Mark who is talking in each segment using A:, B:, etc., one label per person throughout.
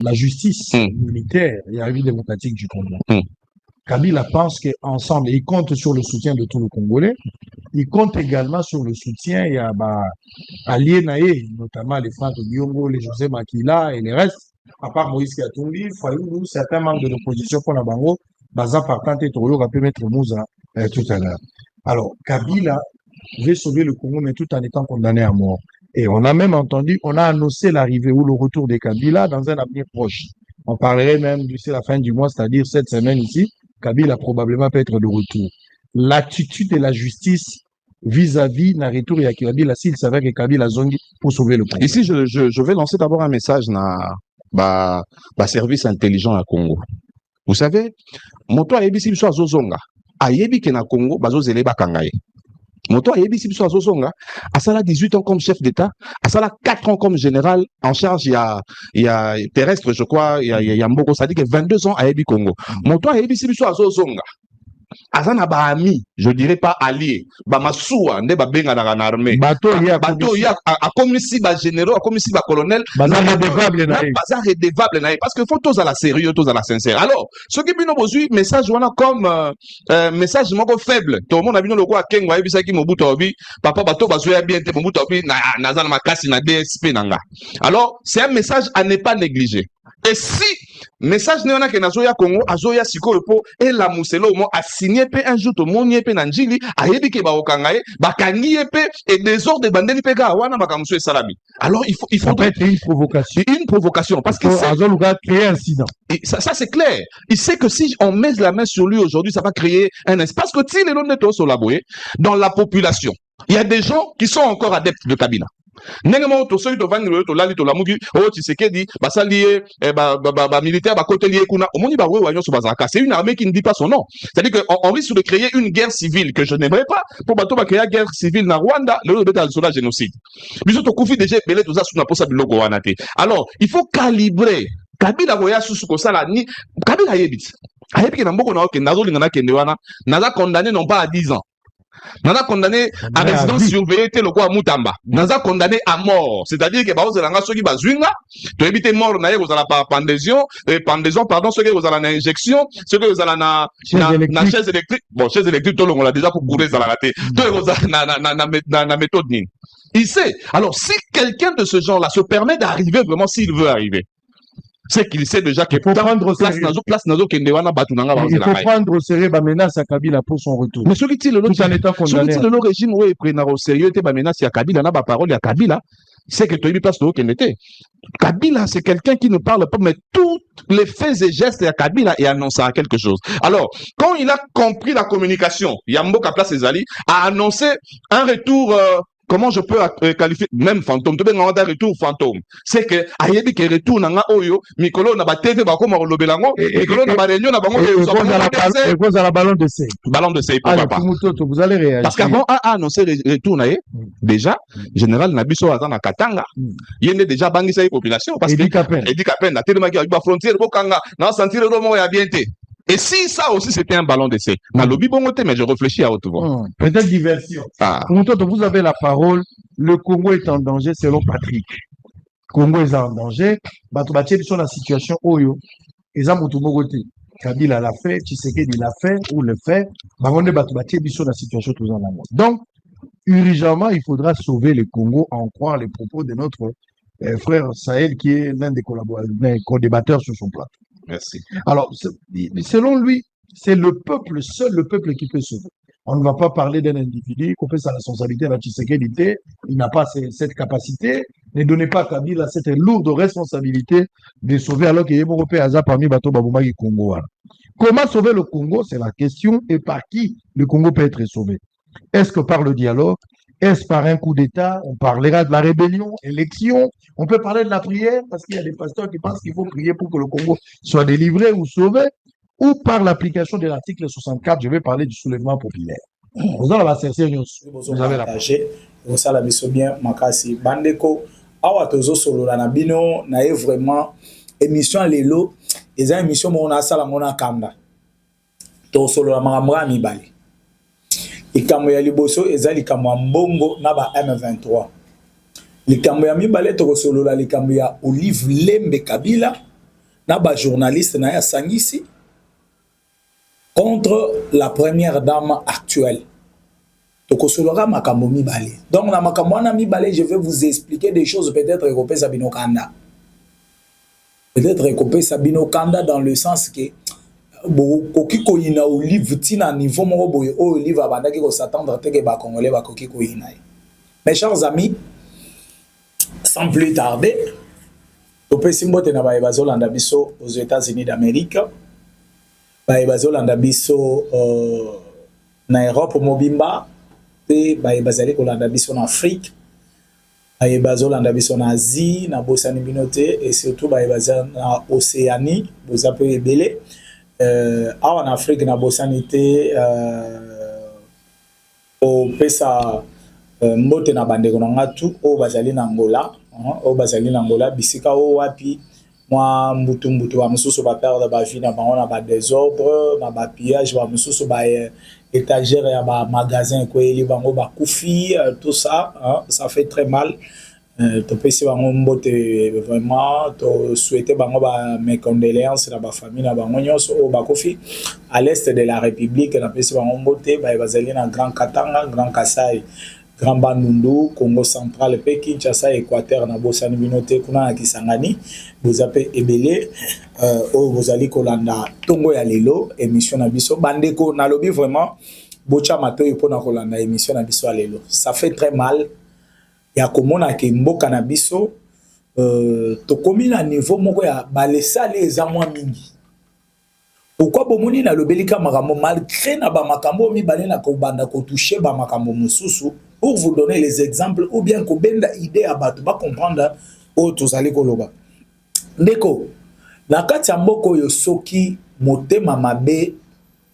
A: la justice militaire et la République démocratique du Congo. Kabila pense qu'ensemble, il compte sur le soutien de tous les Congolais. Il compte également sur le soutien et alliés naïe, notamment les Franck Biongo, les José Makila et les restes, à part Moïse Katumbi, Fayoulou, certains membres de l'opposition pour la Bango, Baza Partante et Toyo, Rapé Maître Mouza tout à l'heure. Alors, Kabila veut sauver le Congo, mais tout en étant condamné à mort. Et on a même entendu, on a annoncé l'arrivée ou le retour de Kabila dans un avenir proche. On parlerait même d'ici la fin du mois, c'est-à-dire cette semaine ici, Kabila probablement peut être de retour. L'attitude de la justice vis-à-vis de retour et Kabila, s'il savait que Kabila zongi pour sauver le Congo.
B: Ici, je vais lancer d'abord un message dans le service intelligent à Congo. Vous savez, moto ayebi biso azozonga, ayebi ke na Congo bazozele bakangaye. Moto ayebi biso azozonga, asala 18 ans comme chef d'État, asala 4 ans comme général en charge il y a terrestre, je crois, il y a Mboko, ça dit que 22 ans ayebi Congo. Moto ayebi biso azozonga. Azana ba ami, je dirais pas allié, ba masuwa nde ba benga na armée. Bato ya a komisi ba généraux, a komisi ba colonel,
A: baza redevable
B: naïf parce que faut tous à la sérieux, tous à la sincère. Alors, ce qui bino bozui message wana comme message moko faible. Tout le monde a bino loko akengo ayebisa ki Mobutu obi, papa bato bazoya bien te Mobutu obi na zana makasi na DSP nanga. Alors, c'est un message à ne pas négliger. Et si message ne wana ke nazoya Congo azoya sikoyo po et la muselo mo a signé pe un jour to monié pe nanjili ayebi ke ba okangaye ba kangiye pe et désordre bandeli pe ga wana makamuso e salabi. Alors il faut
A: être une provocation
B: parce que
A: ça créer un incident.
B: Ça c'est clair. Il sait que si on met la main sur lui aujourd'hui, ça va créer un espace parce que si les noms de sur la bouée dans la population, il y a des gens qui sont encore adeptes de Kabila. Nengemo to soy to vangelo to lali to lamugi o Tshisekedi basalié militaire ba côté lié kuna omoni ba we wanyo so bazaka. C'est une armée qui ne dit pas son nom. C'est-à-dire que on risque de créer une guerre civile que je n'aimerais pas pour bato ba créer une guerre civile na Rwanda le beta sur la génocide. Biso to kufi déjà belé to za suna posa biloko wana te. Alors, il faut calibrer Kabila goya susu ko sala ni Kabila yebit. Ayebi na mboko na oke nazo linga na kende wana naza condamné non pas à 10 ans. Naza condamné à résidence surveillée te loko Mutamba. Naza condamné à mort. C'est-à-dire que baoze langa soki bazwinga, to éviter mort na yeko zala par pendaison, pardon, soki ozala na injection, soki ozala na chaise électrique. Bon, chaise électrique to longo la déjà pour courir zala te. To ozala na méthode nini. Il sait. Alors si quelqu'un de ce genre-là se permet d'arriver vraiment s'il veut arriver, c'est qu'il sait déjà que
A: faut prendre au sérieux.
B: Il
A: faut prendre au sérieux la menace à Kabila pour son retour.
B: Mais celui qui le régime oui prendre au sérieux la menace à Kabila na ba parole à Kabila, c'est que tu lui passes au Kenete. Kabila c'est quelqu'un qui ne parle pas mais tous les faits et gestes à Kabila et annonce à quelque chose. Alors, quand il a compris la communication, Yamboka Place Ezali a annoncé un retour comment je peux qualifier même fantôme tu peux un retour fantôme c'est que ayebi ke retour nanga oyo mikolo na ba TV ba koma lobelango mikolo na ba réunion na bango
A: la ballon de C
B: pourquoi pas
A: vous allez réagir
B: parce qu'avant a annoncé retour na déjà général Nabiso azana Katanga yende déjà bangisa population parce que Edi Kapen na tellement que ba frontière bokanga na sentir romo ya bien té. Et si ça aussi c'était un ballon d'essai, mais je réfléchis à autre voix.
A: Peut-être diversion. Vous avez la parole. Le Congo est en danger selon Patrick. Le Congo est en danger. Batobaché sur la situation Oyo. Kabila l'a fait, Tshisekedi l'a fait ou le fait. Batobaché sur la situation tout en amont. Donc, urgemment, il faudra sauver le Congo en croire les propos de notre frère Sahel qui est l'un des co-débatteurs sur son plateau.
B: Merci.
A: Alors, selon lui, c'est le peuple, seul le peuple qui peut sauver. On ne va pas parler d'un individu qu'on fait sa responsabilité à la Tshisekedi. Il n'a pas cette capacité. Ne donnez pas à Kabila cette lourde responsabilité de sauver alors qu'il y a Européen parmi Bato Baboumagi Congo. Comment sauver le Congo? C'est la question. Et par qui le Congo peut être sauvé? Est-ce que par le dialogue? Est-ce par un coup d'État? On parlera de la rébellion, élection. On peut parler de la prière parce qu'il y a des pasteurs qui pensent qu'il faut prier pour que le Congo soit délivré ou sauvé. Ou par l'application de l'article 64, je vais parler du soulèvement populaire. Vous avez la certitude.
C: Vous avez la parole. Vous avez la bien, Makasi. Bandeko, awa tozo solo la nabino, nae vraiment émission lelo. Et une émission mon asala mona kanda. To solo la maramra mibali. Likambo ya liboso eza likambo mbongo na ba M23. Likambo ya mibale to solo la likambo ya Olive Lembe Kabila na ba journaliste na ya sangisi contre la première dame actuelle. Donc, makambo mibale. Donc, na makambo wana mibale, je vais vous expliquer des choses peut-être recopé Sabino Kanda. Peut-être recopé Sabino Kanda dans le sens que koki koyina au livre tina niveau moko boye au livre abandaki ko s'attendre teke ba congolais ba koki koyina. Mes chers amis, sans plus tarder, topé simbote na ba bazolanda biso aux États-Unis d'Amérique. Ba bazolanda biso na Europe mobimba. Bazali kolanda biso en Afrique, bazolanda biso en Asie, na bosani binote et surtout bazali en Océanie, vous appelez belé. En Afrique na bosani te au pesa mbote na bandeko na ngatu o bazali na Angola, bisika o wapi moi mbutu ba mususu ba perdre ba vie na bango na ba désordre na ba pillage ba mususu ba étagère ya ba magasin ko eli bango ba kufi tout ça hein, ça fait très mal to pesi bango mbote vraiment to souhaiter bango ba mes condoléances na ba famille na bango nyonso o ba kufi à l'est de la République na pesi bango mbote ba bazali na Grand Katanga, Grand Kasai, Grand Bandundu, Congo central, Pékin, Kinshasa, Équateur, na bosani binote kuna na Kisangani, vous appelez Ebele, vous allez kolanda Tongo ya lelo, émission na biso, bandeko na lobi vraiment, bocha mato yopo na kolanda émission na biso ya lelo. Ça fait très mal, ya komona ke mboka na biso, to komi na niveau moko ya balesa les amwa mingi. Pourquoi bomoni na lobelika makambo malgré na ba makambo mi balé na ko banda ko toucher ba makambo mususu pour vous donner les exemples ou bien ko benda idée à batu ba comprendre o tozali koloba. Ndeko na kati ya mboko yo soki motema mabe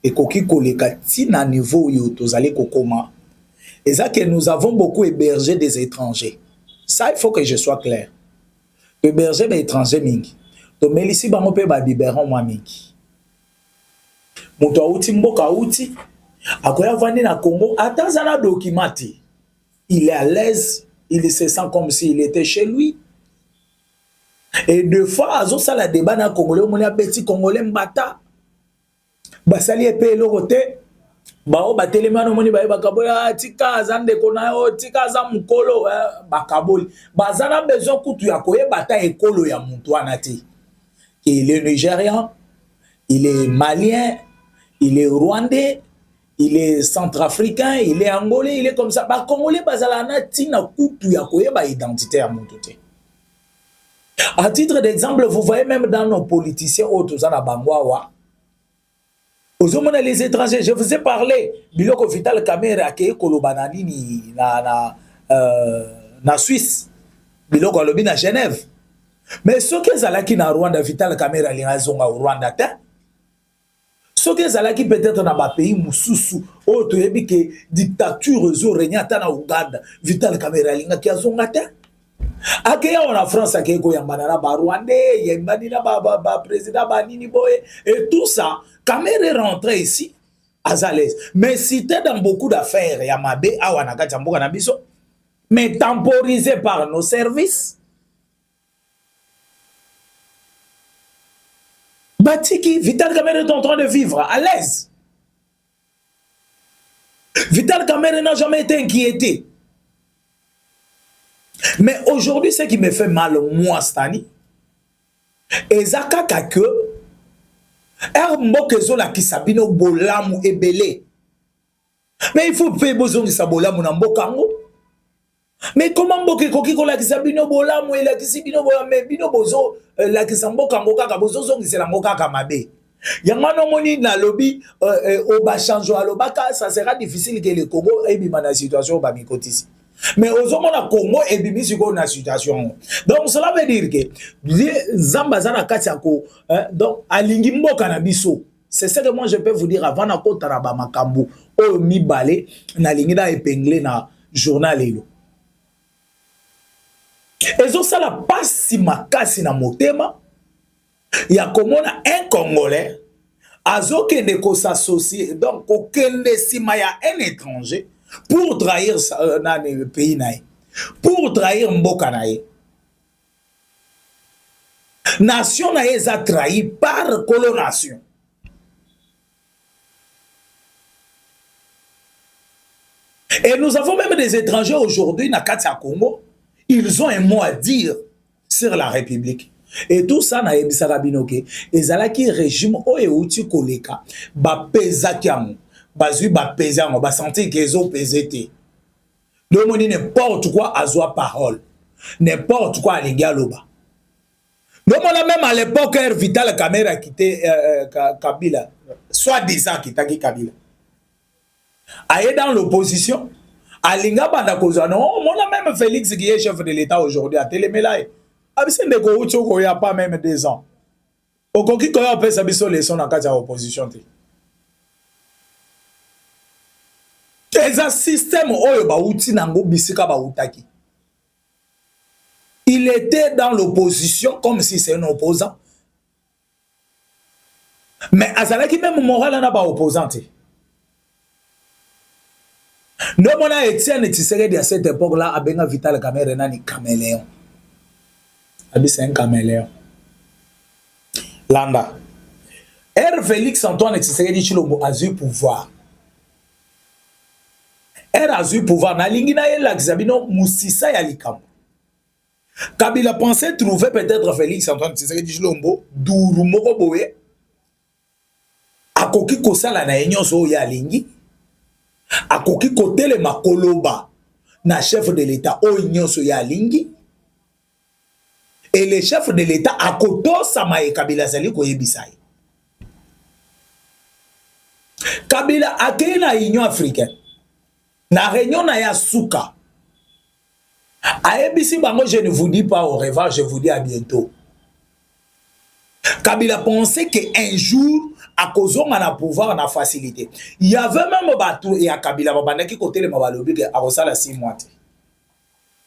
C: ekoki koleka tina niveau yo tozali kokoma. Et ça que nous avons beaucoup hébergé des étrangers. Ça il faut que je sois clair. Héberger des étrangers mingi. To melisi bango pe ba biberon moi mingi. Moto auti mboka auti akoya vandi na Congo atazana documenti, il est à l'aise, il se sent comme s'il était chez lui. Et deux fois azo sala débat na Congolais moni petit Congolais mbata basali epé loroté bao batelemano moni baye bakaboya tika azande kona yo tika za mukolo bakaboli bazana besoin kutu ya koyebata ekolo ya muntu wana te. Il est nigérian, il est malien, il est rwandais, il est centrafricain, il est angolais, il est comme ça. Bah, congolais, bazalana tina kutu ya koyeba identité à montoté. À titre d'exemple, vous voyez même dans nos politiciens autour de Bangwawa, les étrangers, je vous ai parlé, Biloko Vital Kamere qui est Kolobanani na Suisse, Biloko Alobi na Genève. Mais ce que Zalaki na Rwanda, Vital Kamere Linazonga au Rwanda, ce que Zalaki peut-être dans ma pays mususu o to yebi ke dictature zo regnata na Uganda Vital Kamere linga ki azongata akeya en France akeko yambana na ba Rwandais yambani na ba président ba nini boye et tout ça Kamere rentré ici à l'aise mais cité dans beaucoup d'affaires ya mabe awa na kati mboka na biso mais temporisé par nos services. Batiki, Vital Kamere est en train de vivre à l'aise. Vital Kamere n'a jamais été inquiété. Mais aujourd'hui, ce qui me fait mal, moi, Stani, et Zaka Kake, Mbokezo la Kisabino Bolamu Ebele. Mais il faut payer besoin de sa Bolamu Nambokango. Mais comment Mboke Kokiko la Kisabino Bolamu et la Kisabino Bolamu, mais Bino Bozo. La kisambo kango kaka bozo zongi c'est la ngoka kamabe yangano moni na lobby au ba chanjo alobaka ça sera difficile que le Congo ait bima na situation ba mikotisi mais aux hommes na Congo et bimi siko na situation donc cela veut dire que zamba zana katiako donc alingi mboka na biso c'est ce que moi je peux vous dire avant na kota na ba makambu o mi balé na lingi da épinglé na journal elo. Et ça la passe si makasi na motema ya komona un Congolais azoke ne ko s'associer donc kokende sima ya un étranger pour trahir na le pays nae pour trahir mboka nae Nation na eza trahi par colonisation. Et nous avons même des étrangers aujourd'hui, na Katia Congo, ils ont un mot à dire sur la République. Et tout ça, na ebisaka binoke, ezalaki régime oyo euti koleka, ba pezaki yango, bazui ba peza yango, ba senti kezo pesete. Donc on dit n'importe quoi à soi parole, n'importe quoi à l'égaloba. Donc on a même à l'époque Vital Kamerhe a quitté Kabila, soit disant quitté Kabila. Aïe dans l'opposition, Alinga Bandakoza, non, on a même Félix qui est chef de l'État aujourd'hui à Télémélaï. Abissé de Goucho, il n'y a pas même 2 ans. Au Koki, quand on peut s'abisser les sons en cas d'opposition. C'est un système il était dans l'opposition comme si c'est un opposant. Mais Azalaki même moral n'a pas opposant. Nous on a Étienne Tshisekedi à cette époque-là à Benga Vital Kamerhe nani caméléon. Abi c'est un caméléon. Landa. Félix Antoine Tshisekedi Tshilombo a eu pouvoir. A eu pouvoir na lingi na yela Xabino Musisa ya likambo. Kabila pensait trouver peut-être Félix Antoine Tshisekedi Tshilombo duru moko boye. Akoki kosala na nyonso ya lingi. Akoki kotele makoloba na chef de l'État o nyonso ya lingi. Et le chef de l'État akoto samaye Kabila zali ko yebisai. Kabila akei na Union africaine. Na réunion na ya Souka. Aebisi bango, je ne vous dis pas au revoir, je vous dis à bientôt. Kabila pensait qu'un jour, à cause on a pouvoir, on a facilité. Il y avait même bateau et à Kabila, qui côté le Mabalobi, à ça la 6 mois.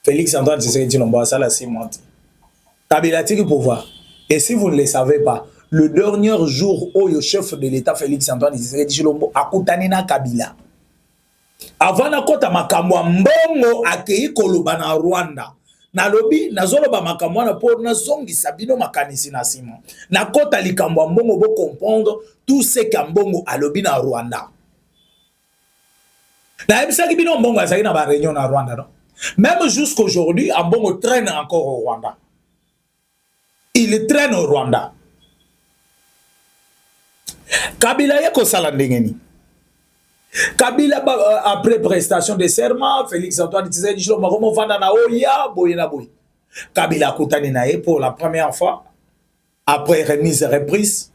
C: Félix Antoine Tshisekedi Tshilombo, ça la 6 mois. Kabila tire pouvoir. Et si vous ne le savez pas, le dernier jour où le chef de l'État, Félix Antoine Tshisekedi Tshilombo, a Koutanina Kabila. Avant na kota makambo mbongo akei koloba na Rwanda. Na lobi nazoloba makambo na po na zongi sabino makanisi na sima. Na kota likambo mbongo bo comprendre tout ce qu'ambongo alobi na Rwanda. Na ebisaki bino mbongo azaki na ba réunion na Rwanda non. Même jusqu'aujourd'hui ambongo traîne encore au Rwanda. Il traîne au Rwanda. Kabila yeko sala ndengeni. Kabila après prestation de serment, Félix Antoine Tshisekedi Tshilombo comme vanda na oya boyena boy. Kabila kutani na pour la première fois après remise et reprise.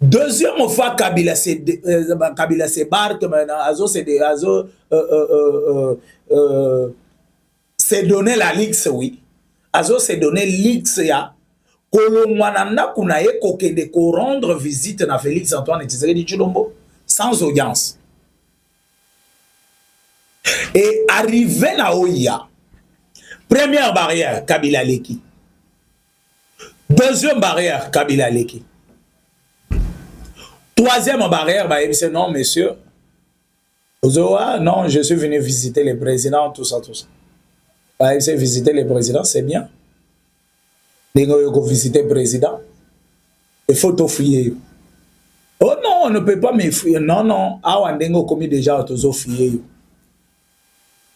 C: Deuxième fois Kabila se barque maintenant azo c'est donné la lix oui. Azo se donné lix ya kolongwana kunaye kokende ko rendre visite na Félix Antoine Tshisekedi Tshilombo sans audience. Et arrivé na Oya, première barrière, Kabila Leki. Deuxième barrière, Kabila Leki. Troisième barrière, bah, il dit non, monsieur. Ozoa, non, je suis venu visiter le président, tout ça, tout ça. Bah, il dit visiter le président, c'est bien. Il visiter le président. Il faut t'offrir. Oh non, on ne peut pas me fuir. Non, non. Ah, on a commis déjà autosophie.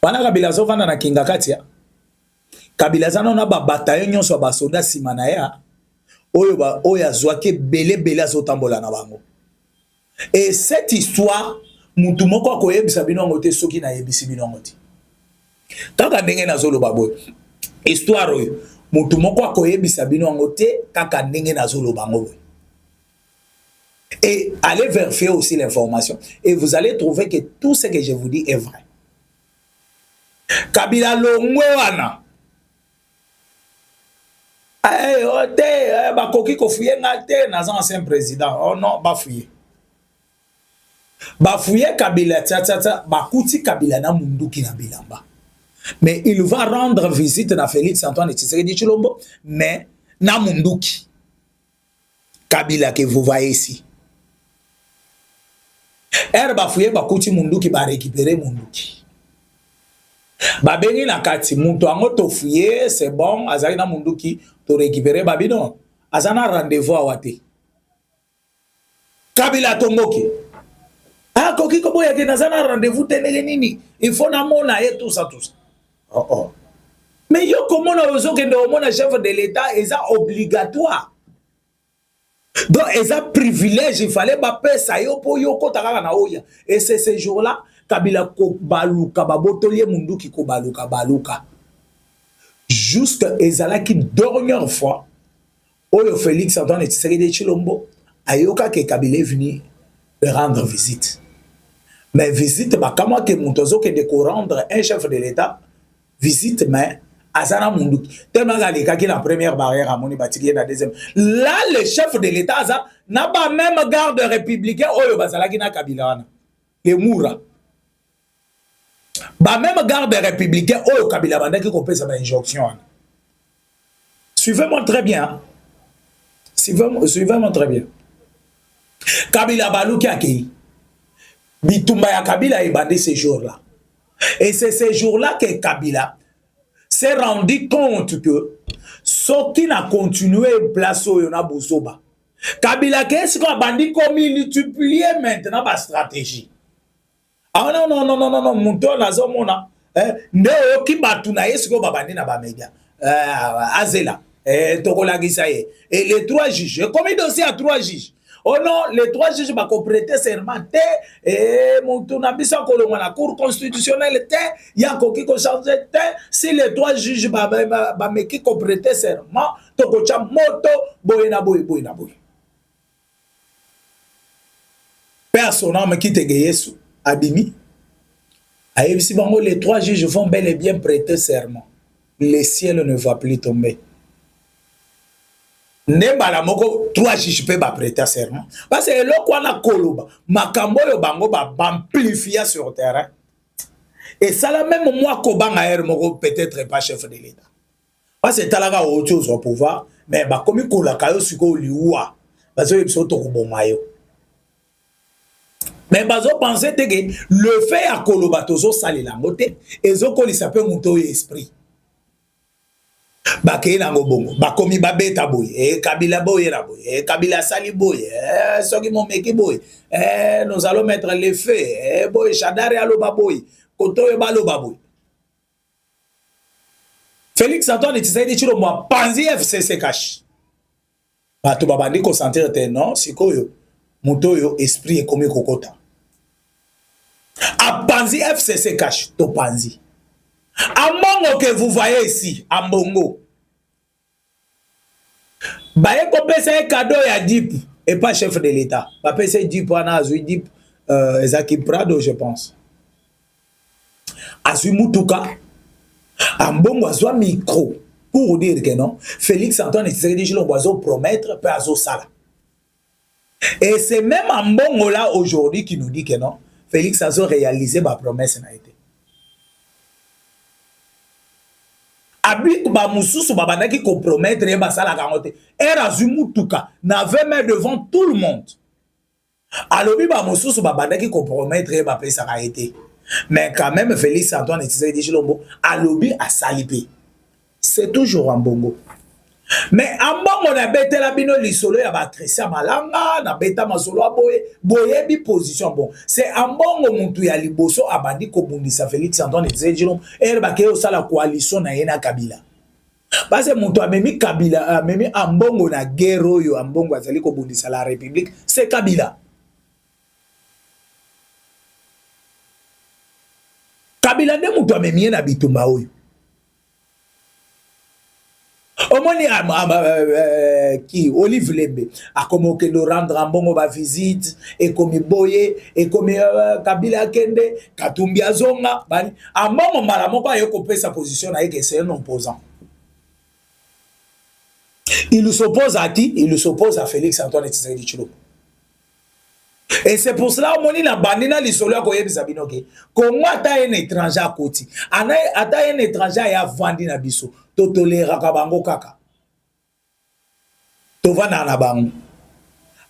C: Wana Kabila zo vanda na Kingakatia. Kabila zana na ba bataillon nyonso ba soda simana ya. Oyo azwake bele azotambola na bango. Et cette histoire mutu moko akoyebisa bino ngote soki na yebisi bino ngote. Kaka ndenge nazoloba boy. Histoire oyo mutu moko akoyebisa bino ngote kaka ndenge nazoloba ngo. Et allez vérifier aussi l'information et vous allez trouver que tout ce que je vous dis est vrai. Kabila longwe wana. Ote bakoki ko fuye ngate na ancien président. Oh non, ba fuye. Ba fuye Kabila tata bakuti Kabila na munduki na bilamba. Mais il va rendre visite na Félix Antoine Tshisekedi Tshilombo mais na munduki. Kabila que vous voyez ici. Ba fuye bakuti munduki ba récupérer munduki. Babengi na kati muto ango to fouiller, c'est bon, azali na mundu ki to récupérer babino. Azana rendez-vous à wate. Kabila tomboki. Ah, koki kobo yake nazana rendez-vous tenele nini. Il faut na mona et tout ça. Oh oh. Mais yo comment on a que de chef de l'État est obligatoire. Donc ils ont privilège, il fallait baper ça yo po yo kotaka na oya. Et c'est ce jour-là Kabila ko baluka babotolie mundu ki ko baluka. Juste ezala ki dernière fois oyo Félix Antoine Tshisekedi Tshilombo ayoka ke Kabila est venu rendre visite. Mais visite ba kama ke muntozo ke de rendre un chef de l'État visite mais azana mundu tellement galika ki la première barrière à moni batiki na deuxième. Là le chef de l'État n'a pas même garde républicain oyo bazala ki na Kabila wana. Le Moura. Ba même garde républicain oyo Kabila banda ki kopesa ba injonction wana. Suivez-moi très bien. Suivez-moi très bien. Kabila Balou qui a accueilli. Bitumba ya Kabila est bandé ces jours-là. Et c'est ces jours-là que Kabila s'est rendu compte que ce qui n'a continué place où il y a Bozoba. Kabila qu'est-ce qu'on a bandé comme multiplier maintenant ma stratégie. Ah non, monto na zomona. Ne qui batuna est-ce qu'on va bandé na ba média. Azela. Tokola Gisaye. Et les 3 juges. Combien de dossiers à 3 juges? Oh non, les 3 juges vont prêter serment. Et mon tournabis en Colombo, la Cour constitutionnelle, il y a qui change. Si les 3 juges vont prêter serment, Tokocha moto, boyena boy. Personne qui te gagne Abimi. Si les 3 juges vont bel et bien prêter serment, le ciel ne va plus tomber. Nembala moko 3 juges peut prêter serment parce que le quoi na koloba makambo yo bango ba amplifier sur terrain et ça là même moi kobanga er moko peut-être pas chef de l'État parce que talaga autre chose au pouvoir mais ba komi kola kayo siko liwa parce que biso to koboma yo mais bazo penser que le fait à koloba tozo salela moté ezo kolisa pe muto esprit Baké nango bongo, bakomi babeta boy, Kabila boy la boy, Kabila sali boy, soki mon meki boy, nous allons mettre les faits, boy, Chadare alo baboy, Koto balo baboy. Félix Antoine Tshisekedi Tshilombo panzi FCC cash. Bato babandi ko sentir te non, sikoyo, muto yo esprit ekomi kokota. A panzi FCC cash, to panzi. Amongo que vous voyez ici, à Mbongo. Baye kopesa un cadeau à Dip et pas chef de l'État. Ba pesa Dip wana azui Dip Zaki Prado je pense. Azui Mutuka. À Mbongo azwa micro pour dire que non, Félix Antoine Tshisekedi Tshilombo azo promettre pe azo sala. Et c'est même à Mbongo là aujourd'hui qui nous dit que non, Félix azo réalisé ma promesse n'a été. Abik ba mususu babana qui compromettre et basala kangote era zumutuka n'avait mais devant tout le monde alobi ba mususu babana qui compromettre et ba pesa a été mais quand même Félix Antoine Tshisekedi Tshilombo alobi a salipé c'est toujours en bongo mais en bongo na betela bino lisolo ya ba Christian Malanga na beta masolo boye bi position bon c'est en bongo muntu ya liboso abandi ko bundisa Félix Antoine Tshisekedi Tshilombo et ba ke osala coalition na yena Kabila parce que muntu amemi Kabila amemi en bongo na guerre yo en bongo azali ko bundisa la République c'est Kabila de muntu amemi na bitumba oyo Omoni qui Olive Lembe a comme que nous rendre en bon ba visite et comme boye et comme Kabila Kende Katumbi Azonga bani a moment malamoko a yoko sa position avec c'est un opposant. Il s'oppose à qui? Il s'oppose à Félix Antoine Tshisekedi Tshilombo. Et c'est pour cela que na bandina lisolo ya koyebisa binoke comment ata un étranger à côté ata un étranger ya vandi na biso to tolera ka bango kaka to vana na bango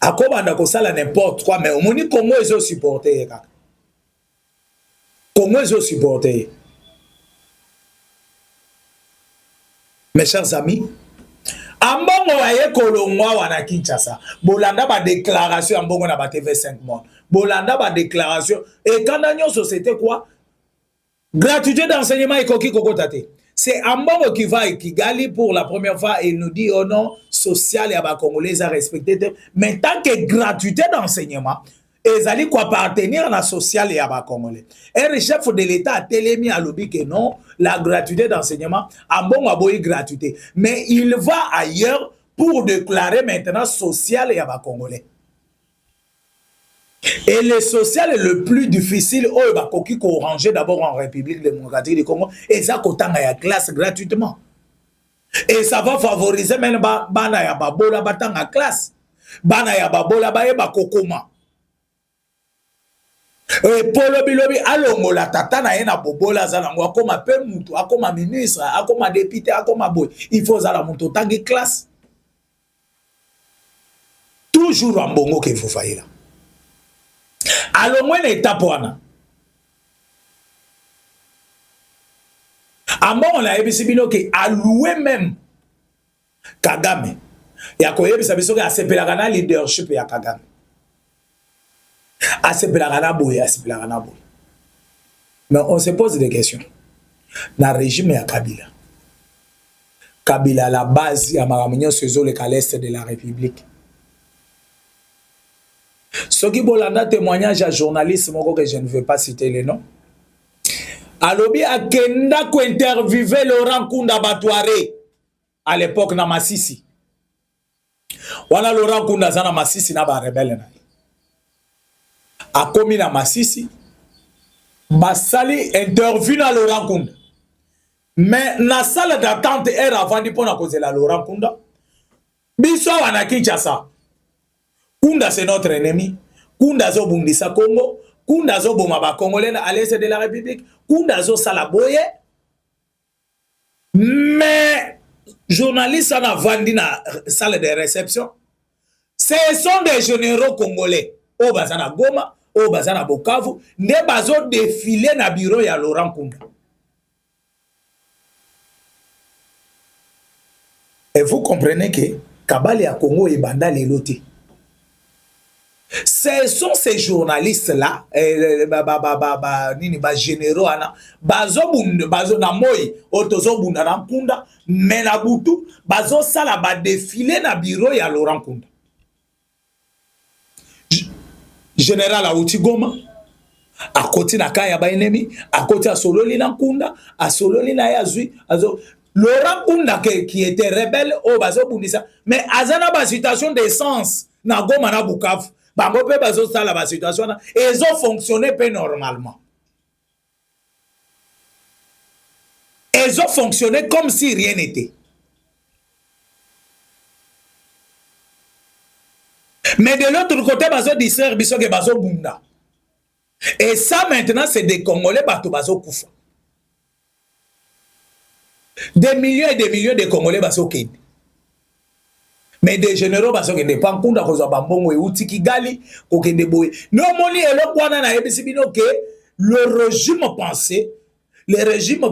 C: akobanda ko sala n'importe quoi mais omoni Congo ezo supporter kaka Congo ezo supporter Mes chers amis, ambongo waye kolongwa wana Kinshasa. Bolanda ba déclaration ambongo na ba TV5 Monde. Bolanda ba déclaration et quand nous société quoi? Gratuité d'enseignement et koki kokotate. C'est ambongo qui va à Kigali pour la première fois et il nous dit au nom social et à Congolais à respecter. Mais tant que gratuité d'enseignement, ils allaient quoi appartenir à la sociale et à la Congolais. Et le chef de l'État a télémis à l'objet que non, la gratuité d'enseignement, ambongo a beau gratuité. Mais il va ailleurs pour déclarer maintenant social et à la Congolais. Et le social est le plus difficile, oh, bah, qui qu'on range d'abord en République démocratique du Congo, et ça, qu'on a la classe gratuitement. Et ça va favoriser même bana ya babola batanga classe. Bana ya babola ba eba kokoma. Et polo bilobi alongo la tata na yena bobola zalango akoma pe mutu, akoma ministre, akoma député, akoma boy. Il faut zala mutu tangi classe. Toujours en bongo que vous voyez là. Alors, moi, l'étape wana. À moi, on a ebisibino que alloué même Kagame. Ya ko ebisabiso que asepelagana leadership ya Kagame. Asepelagana boye, asepelagana boye. Mais on se pose des questions. Dans le régime ya Kabila. Kabila la base ya maramunyo sezo le caleste de la République. Ce qui bolanda témoignage à journaliste que je ne veux pas citer les noms. Alobi akenda ko interviewer Laurent Kunda Batouare à l'époque na Masisi. Wana Laurent Kunda zana Masisi na ba rebelle na. Akomi na Masisi basali interview na Laurent Kunda. Mais na salle d'attente era avant di pona cause la Laurent Kunda. Biso wana Kinshasa. Kunda c'est notre ennemi. Kunda zo bundisa Congo. Kunda zo boma ba Congolais à l'est de la République. Kunda zo salaboye. Mais journalistes en avandi na salle de réception. Ce sont des généraux congolais. Au bazana Goma, au bazana Bukavu, ne bazo défilé na bureau ya Laurent Kunda. Et vous comprenez que Kabali à Congo et Banda les lotis. Ce sont ces journalistes-là, généraux, bazo na moi, otozo bunda na Kunda, mais na butu, bazo sala ba défilé na bureau ya Laurent Kunda. Général Aouti Goma, à côté na kaya ba ennemi, à côté à Sololi na Kunda, à Sololi na Yazui, Laurent Kunda qui était rebelle au bazo bundisa, mais azana ba situation d'essence na Goma na Bukavu. La situation et ils ont fonctionné peu normalement. Ils ont fonctionné comme si rien n'était. Mais de l'autre côté, ils ont distraire biso bazo bunda. Et ça maintenant c'est des Congolais bato bazo kufa. Des millions et des millions de Congolais bazo kid. Mais des généraux parce que ne pas en compte à bambongo et outi Kigali kokende boy. Non moni elo kwana na ebisibino que le régime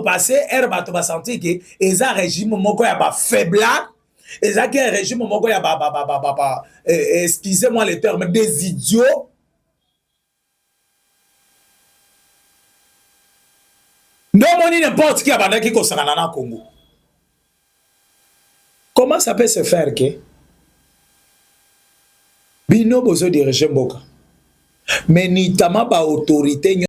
C: passé herba to ba sentir que eza régime moko ya ba faiblard, eza que régime moko ya ba excusez-moi le terme des idiots. Non moni n'importe qui abanda qui kosana na Congo. Comment ça peut se faire que Bino bozo diriger mboka. Mais ni tama ba autorité